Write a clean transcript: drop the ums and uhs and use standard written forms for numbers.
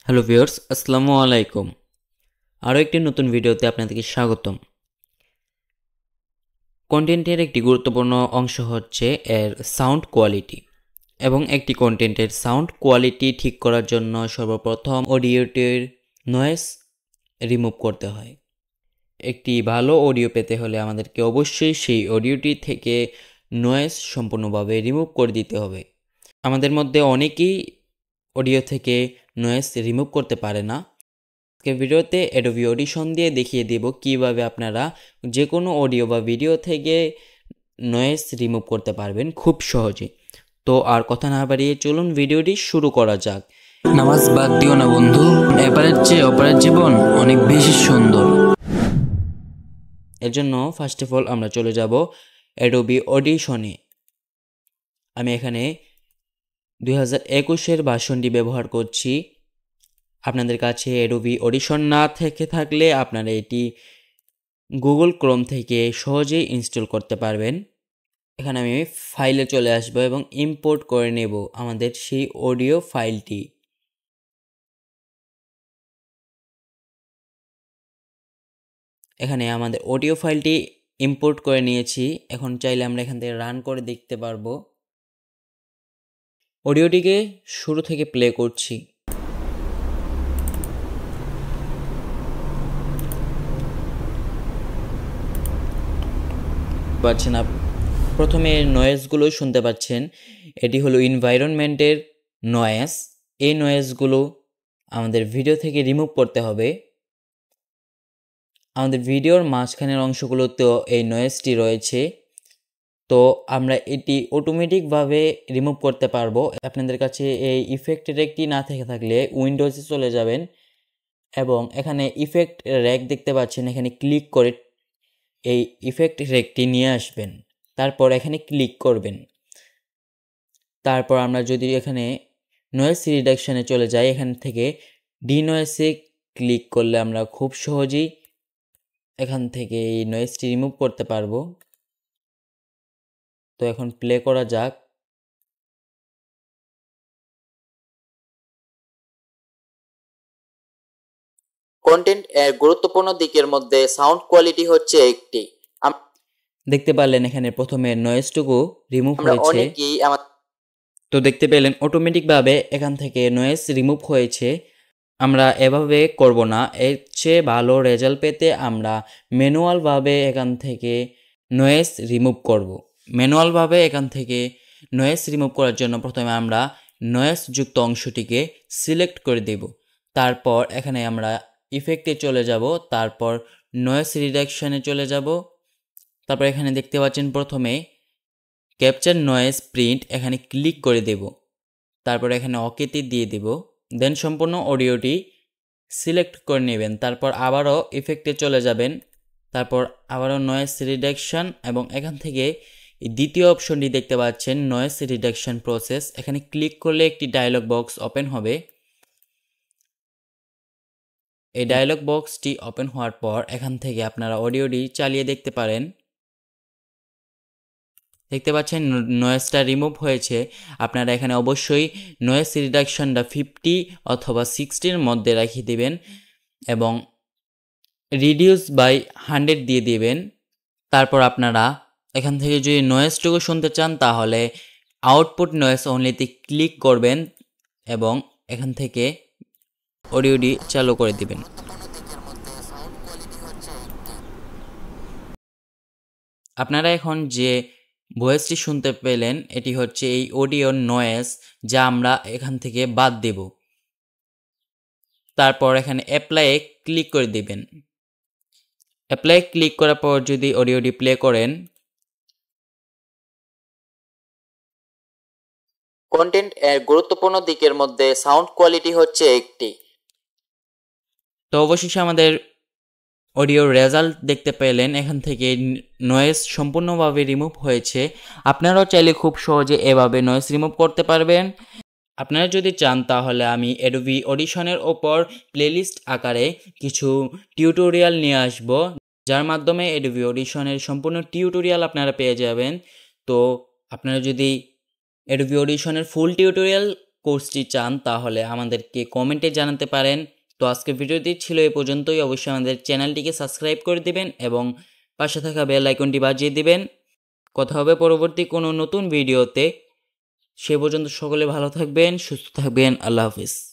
Hello viewers, আসসালামু আলাইকুম। আরও একটি নতুন ভিডিওতে আপনাদেরকে স্বাগতম। কন্টেন্টের একটি গুরুত্বপূর্ণ অংশ হচ্ছে এর সাউন্ড কোয়ালিটি, এবং একটি কন্টেন্টের সাউন্ড কোয়ালিটি ঠিক করার জন্য সর্বপ্রথম অডিওটির নয়েজ রিমুভ করতে হয়। একটি ভালো অডিও পেতে হলে আমাদেরকে অবশ্যই সেই অডিওটি থেকে নয়েজ সম্পূর্ণভাবে রিমুভ করে দিতে হবে। আমাদের মধ্যে অনেকেই অডিও থেকে নয়েজ রিমুভ করতে পারে না। আজকের ভিডিওতে অ্যাডোবি অডিশন দিয়ে দেখিয়ে দেব কিভাবে আপনারা যে কোনো অডিও বা ভিডিও থেকে নয়েজ রিমুভ করতে পারবেন খুব সহজে। তো আর কথা না বাড়িয়ে চলুন ভিডিওটি শুরু করা যাক। নামাজ বাদ দিও না বন্ধু, এপারের চেয়ে অপারের জীবন অনেক বেশি সুন্দর। এর জন্য ফার্স্ট অফ অল আমরা চলে যাব অ্যাডোবি অডিশনে। আমি এখানে 2021-এর ভার্সনটি ব্যবহার করছি। আপনাদের কাছে অ্যাডোবি অডিশন না থেকে থাকলে আপনারা এটি গুগল ক্রোম থেকে সহজেই ইনস্টল করতে পারবেন। এখানে আমি ফাইলে চলে আসব এবং ইম্পোর্ট করে নেব আমাদের সেই অডিও ফাইলটি। এখানে আমাদের অডিও ফাইলটি ইম্পোর্ট করে নিয়েছি। এখন চাইলে আমরা এখান থেকে রান করে দেখতে পারবো। অডিওটিকে শুরু থেকে প্লে করছি। পাচ্ছেন প্রথমে নয়েজগুলো শুনতে পাচ্ছেন, এটি হলো এনভায়রনমেন্টের নয়েজ। এই নয়েজগুলো আমাদের ভিডিও থেকে রিমুভ করতে হবে। আমাদের ভিডিওর মাঝখানের অংশগুলোতেও এই নয়েজটি রয়েছে, তো আমরা এটি অটোমেটিকভাবে রিমুভ করতে পারবো। আপনাদের কাছে এই ইফেক্টের একটি না থেকে থাকলে উইন্ডোজে চলে যাবেন এবং এখানে ইফেক্ট র্যাক দেখতে পাচ্ছেন, এখানে ক্লিক করে এই ইফেক্ট র্যাকটি নিয়ে আসবেন। তারপর এখানে ক্লিক করবেন। তারপর আমরা যদি এখানে নয়েজ রিডাকশানে চলে যাই, এখান থেকে ডিনয়েসে ক্লিক করলে আমরা খুব সহজেই এখান থেকে এই নয়েজটি রিমুভ করতে পারবো। তো এখন প্লে করা যাক। কন্টেন্ট এর গুরুত্বপূর্ণ দিকের মধ্যে সাউন্ড কোয়ালিটি হচ্ছে একটি। দেখতে পারলেন এখানে প্রথমে নয়েজটুকু রিমুভ হয়েছে। তো দেখতে পেলেন অটোমেটিকভাবে এখান থেকে নয়েজ রিমুভ হয়েছে। আমরা এভাবে করব না, এর চেয়ে ভালো রেজাল্ট পেতে আমরা ম্যানুয়ালভাবে এখান থেকে নয়েজ রিমুভ করব। ম্যানুয়ালভাবে এখান থেকে নয়েজ রিমুভ করার জন্য প্রথমে আমরা নয়েজযুক্ত অংশটিকে সিলেক্ট করে দেব। তারপর এখানে আমরা ইফেক্টে চলে যাব, তারপর নয়েজ রিডাকশানে চলে যাব। তারপর এখানে দেখতে পাচ্ছেন প্রথমে ক্যাপচার নয়েজ প্রিন্ট, এখানে ক্লিক করে দেব। তারপর এখানে ওকেতে দিয়ে দেব। দেন সম্পূর্ণ অডিওটি সিলেক্ট করে নেবেন। তারপর আবারও ইফেক্টে চলে যাবেন। তারপর আবারও নয়েজ রিডাকশান, এবং এখান থেকে দ্বিতীয় অপশনটি দেখতে পাচ্ছেন নয়েজ রিডাকশান প্রসেস। এখানে ক্লিক করলে একটি ডায়লগ বক্স ওপেন হবে। এই ডায়লগ বক্সটি ওপেন হওয়ার পর এখান থেকে আপনারা অডিওটি চালিয়ে দেখতে পারেন। দেখতে পাচ্ছেন নয়েজটা রিমুভ হয়েছে। আপনারা এখানে অবশ্যই নয়েজ রিডাকশানটা 50 অথবা 60-র মধ্যে রাখিয়ে দেবেন এবং রিডিউস বাই 100 দিয়ে দিবেন। তারপর আপনারা এখান থেকে যদি নয়েজটুকু শুনতে চান তাহলে আউটপুট নয়েজ অনলিতে ক্লিক করবেন এবং এখান থেকে অডিওটি চালু করে দিবেন। আপনারা এখন যে ভয়েসটি শুনতে পেলেন এটি হচ্ছে এই অডিওর নয়েজ, যা আমরা এখান থেকে বাদ দেব। তারপর এখানে অ্যাপ্লাইয়ে ক্লিক করে দিবেন। অ্যাপ্লাই ক্লিক করার পর যদি অডিওটি প্লে করেন, কন্টেন্ট এর গুরুত্বপূর্ণ দিকের মধ্যে সাউন্ড কোয়ালিটি হচ্ছে একটি। তো অবশেষে আমাদের অডিওর রেজাল্ট দেখতে পেলেন, এখান থেকে নয়েজ সম্পূর্ণভাবে রিমুভ হয়েছে। আপনারাও চাইলে খুব সহজে এভাবে নয়েজ রিমুভ করতে পারবেন। আপনারা যদি চান তাহলে আমি অ্যাডোবি অডিশনের ওপর প্লেলিস্ট আকারে কিছু টিউটোরিয়াল নিয়ে আসব, যার মাধ্যমে অ্যাডোবি অডিশনের সম্পূর্ণ টিউটোরিয়াল আপনারা পেয়ে যাবেন। তো আপনারা যদি অ্যাডোবি অডিশনের ফুল টিউটোরিয়াল কোর্সটি চান তাহলে আমাদেরকে কমেন্টে জানাতে পারেন। তো আজকের ভিডিওটি ছিল এই পর্যন্তই। অবশ্যই আমাদের চ্যানেলটিকে সাবস্ক্রাইব করে দিবেন এবং পাশে থাকা বেল আইকনটি বাজিয়ে দিবেন। কথা হবে পরবর্তী কোনো নতুন ভিডিওতে। সে পর্যন্ত সকলে ভালো থাকবেন, সুস্থ থাকবেন। আল্লাহ হাফিজ।